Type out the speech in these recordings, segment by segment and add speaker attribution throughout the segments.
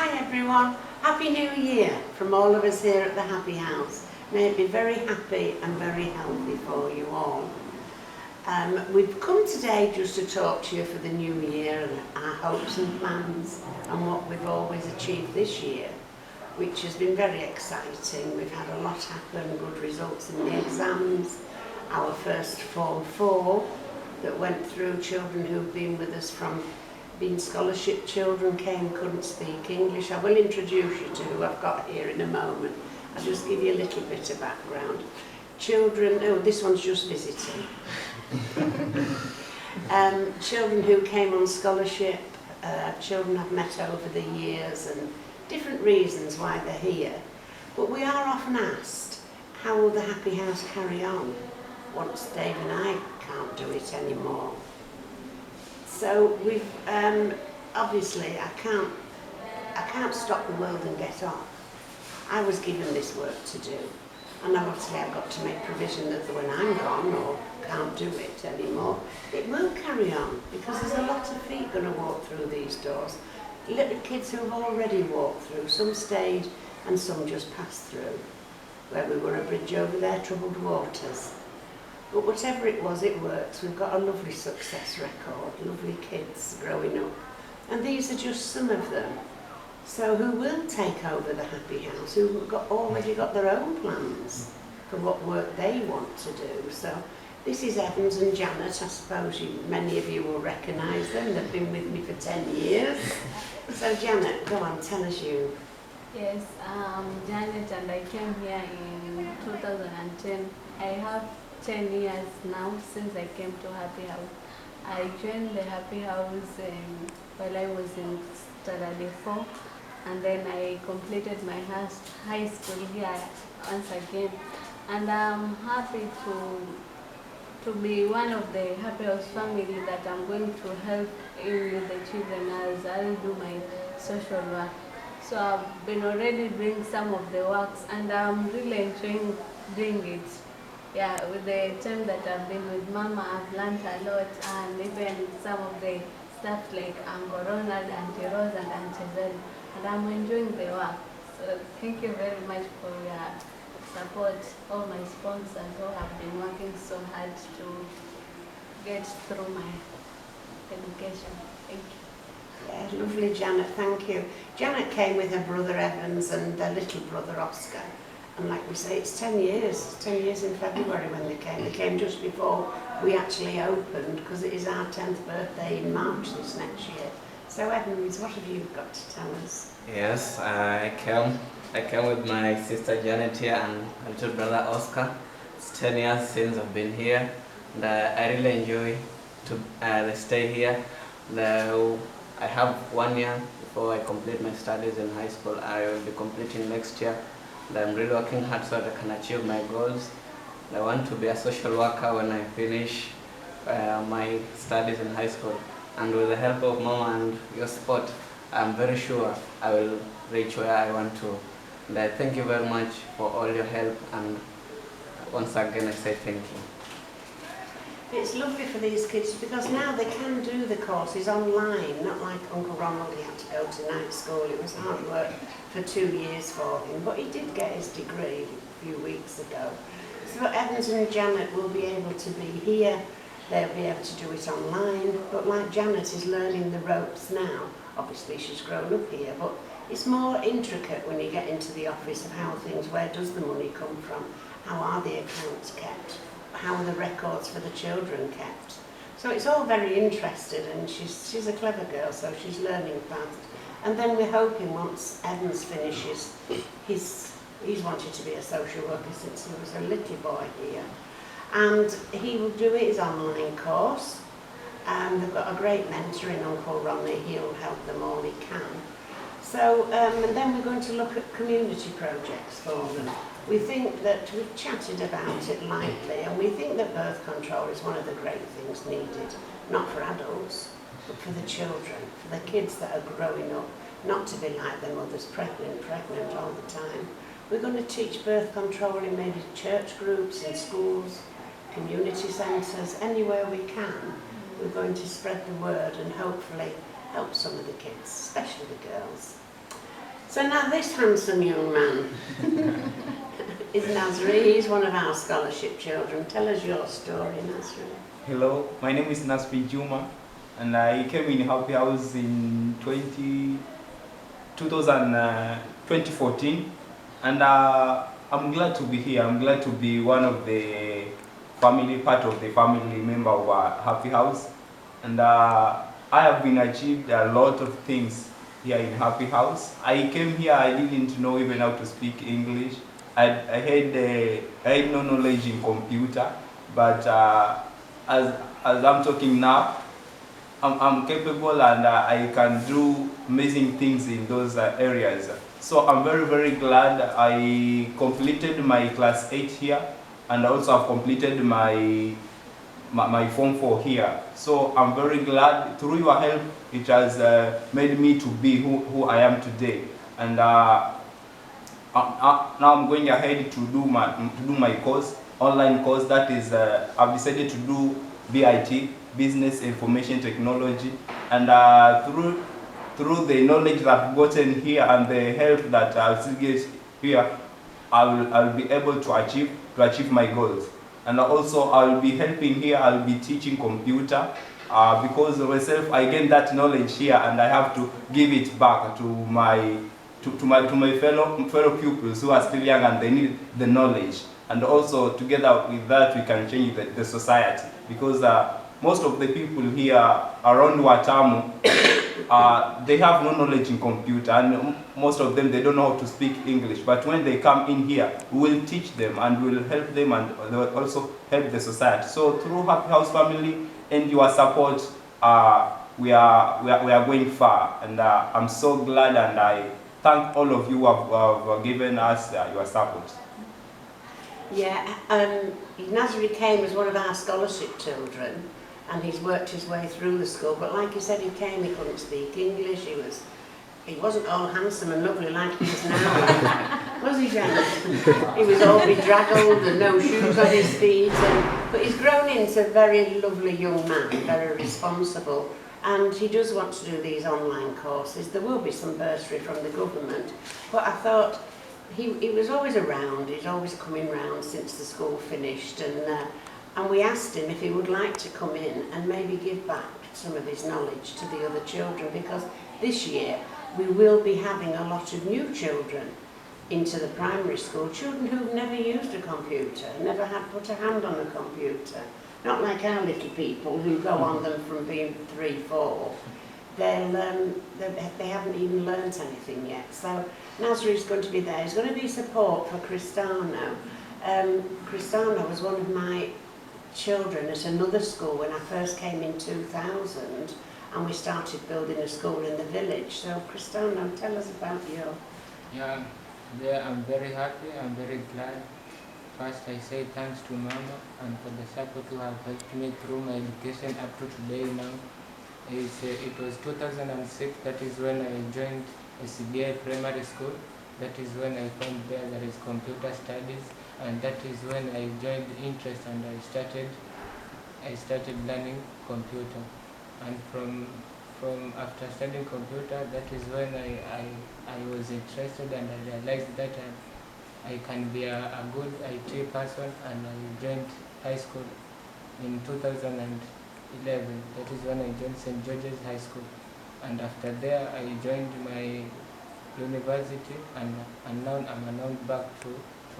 Speaker 1: Hi everyone, Happy New Year from all of us here at the Happy House. May it be very happy and very healthy for you all. We've come today just to talk to you for the new year and our hopes and plans and what we've always achieved this year, which has been very exciting. We've had a lot happen, good results in the exams. Our first Form 4 that went through, children who've been with us from being scholarship children, couldn't speak English. I will introduce you to who I've got here in a moment. I'll just give you a little bit of background. Children, this one's just visiting. Children who came on scholarship, children I've met over the years and different reasons why they're here. But we are often asked, how will the Happy House carry on once Dave and I can't do it anymore? So we've, obviously I can't stop the world and get off. I was given this work to do, and obviously I've got to make provision that when I'm gone or can't do it anymore, it will carry on, because there's a lot of feet going to walk through these doors. Little kids who have already walked through, some stayed and some just passed through. Where we were a bridge over their troubled waters. But whatever it was, it works. We've got a lovely success record, lovely kids growing up. And these are just some of them. So who will take over the Happy House, who've already got their own plans for what work they want to do. So this is Evans and Janet. I suppose many of you will recognise them. They've been with me for 10 years. So Janet, go on, tell us you.
Speaker 2: Yes, Janet, and I came here in 2010. I have 10 years now since I came to Happy House. I joined the Happy House while I was in Standard 4, and then I completed my high school here once again. And I'm happy to be one of the Happy House family that I'm going to help in with the children as I'll do my social work. So I've been already doing some of the works, and I'm really enjoying doing it. Yeah, with the time that I've been with Mama, I've learned a lot, and even some of the stuff like Uncle Ronald, Auntie Rose, and Auntie Zen, and I'm enjoying the work. So thank you very much for your support. All my sponsors who have been working so hard to get through my education. Thank you.
Speaker 1: Yeah, lovely Janet, thank you. Janet came with her brother Evans and their little brother Oscar. And like we say, it's 10 years. 10 years in February when they came. They came just before we actually opened, because it is our 10th birthday in March this next year. So Evans, what have you got to tell us?
Speaker 3: Yes, I came with my sister Janet here and my little brother Oscar. It's 10 years since I've been here, and I really enjoy the stay here. I have 1 year before I complete my studies in high school. I will be completing next year. And I'm really working hard so that I can achieve my goals. I want to be a social worker when I finish my studies in high school. And with the help of Mama and your support, I'm very sure I will reach where I want to. And I thank you very much for all your help, and once again I say thank you.
Speaker 1: It's lovely for these kids because now they can do the courses online, not like Uncle Ronald, he had to go to night school. It was hard work for 2 years for him, but he did get his degree a few weeks ago. So Evans and Janet will be able to be here, they'll be able to do it online, but like Janet is learning the ropes now. Obviously she's grown up here, but it's more intricate when you get into the office of how things, where does the money come from, how are the accounts kept, how are the records for the children kept. So it's all very interesting, and she's a clever girl, so she's learning fast. And then we're hoping once Evans finishes, he's wanted to be a social worker since he was a little boy here. And he will do his online course. And they've got a great mentor in Uncle Ronnie, he'll help them all he can. So, and then we're going to look at community projects for them. We think that, we've chatted about it lightly, and we think that birth control is one of the great things needed, not for adults, but for the children, for the kids that are growing up, not to be like their mothers, pregnant all the time. We're going to teach birth control in maybe church groups, in schools, community centres, anywhere we can. We're going to spread the word and hopefully help some of the kids, especially the girls. So now this handsome young man is Nasri. He's one of our scholarship children. Tell us your story, Nasri.
Speaker 4: Hello, my name is Nasri Juma, and I came in Happy House in 2014, and I'm glad to be here. I'm glad to be one of the family, part of the family member of Happy House, and I have been achieved a lot of things here in Happy House. I came here, I didn't know even how to speak English. I had no knowledge in computer, but as I'm talking now, I'm capable, and I can do amazing things in those areas. So I'm very, very glad I completed my class 8 here, and also I've completed my Form 4 here. So I'm very glad. Through your help, it has made me to be who I am today. And now I'm going ahead to do my course, online course. That is, I've decided to do BIT, Business Information Technology, and through the knowledge that I've gotten here and the help that I'll still get here, I'll be able to achieve my goals. And also I'll be helping here. I'll be teaching computer because of myself. I gained that knowledge here, and I have to give it back to my fellow pupils who are still young and they need the knowledge. And also together with that, we can change the society, because most of the people here around Watamu, they have no knowledge in computer, and most of them, they don't know how to speak English. But when they come in here, we will teach them and we will help them, and they will also help the society. So through Happy House family and your support, we are going far, and I'm so glad, and I thank all of you who have given us your support.
Speaker 1: Yeah, Nasri came as one of our scholarship children, and he's worked his way through the school. But like he said, he came, he couldn't speak English. He wasn't all handsome and lovely like he is now. Was he, Janet? He was all bedraggled and no shoes on his feet. But he's grown into a very lovely young man, very responsible. And he does want to do these online courses. There will be some bursary from the government. But I thought, he was always around. He's always coming round since the school finished. And we asked him if he would like to come in and maybe give back some of his knowledge to the other children, because this year we will be having a lot of new children into the primary school, children who've never used a computer, never had put a hand on a computer. Not like our little people who go on them from being 3, 4. They haven't even learnt anything yet. So Nasri's going to be there. There's going to be support for Cristano. Cristano was one of my children at another school when I first came in 2000, and we started building a school in the village. So Cristano, tell us about you.
Speaker 5: Yeah, I'm very happy, I'm very glad. First, I say thanks to Mama and for the support who have helped me through my education up to today now. It was 2006, that is when I joined CBI Primary School. That is when I found there is computer studies, and that is when I joined interest and I started learning computer. And from after studying computer, that is when I was interested, and I realized that I can be a good IT person, and I joined high school in 2011. That is when I joined St. George's High School. And after there, I joined my university, and now I'm announced back to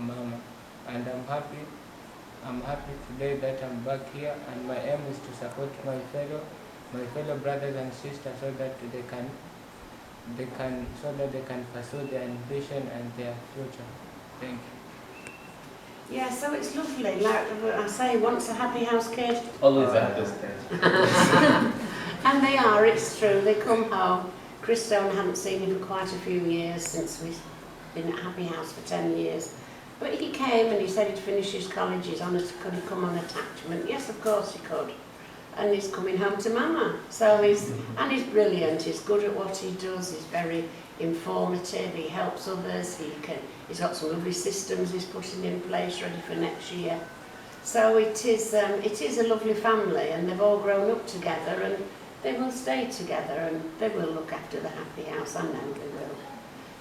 Speaker 5: Mama. And I'm happy today that I'm back here, and my aim is to support my fellow brothers and sisters so that they can pursue their ambition and their future. Thank you.
Speaker 1: Yeah, so it's lovely. Like I say, once a Happy House kid.
Speaker 3: Always a happy kid.
Speaker 1: And they are, it's true. They come home. Christo, I haven't seen him for quite a few years, since we've been at Happy House for 10 years. But he came and he said he'd finish his college. Could he come on attachment? Yes, of course he could. And he's coming home to Mama. So he's brilliant. He's good at what he does. He's very informative. He helps others. He's got some lovely systems he's putting in place ready for next year. So it is a lovely family, and they've all grown up together, and they will stay together, and they will look after the Happy House. I know they will.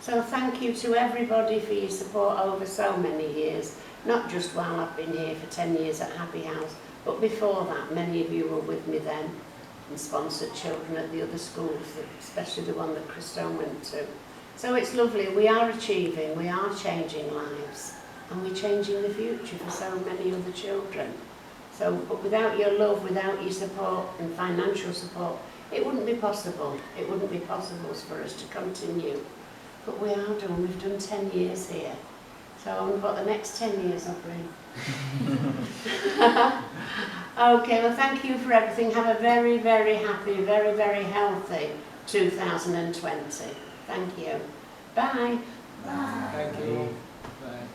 Speaker 1: So thank you to everybody for your support over so many years, not just while I've been here for 10 years at Happy House, but before that, many of you were with me then and sponsored children at the other schools, especially the one that Christone went to. So it's lovely, we are achieving, we are changing lives, and we're changing the future for so many other children. So, but without your love, without your support and financial support, it wouldn't be possible. It wouldn't be possible for us to continue. But we are doing, we've done 10 years here. So we've got the next 10 years up Okay, well thank you for everything. Have a very, very happy, very, very healthy 2020. Thank you. Bye.
Speaker 5: Thank you. Bye.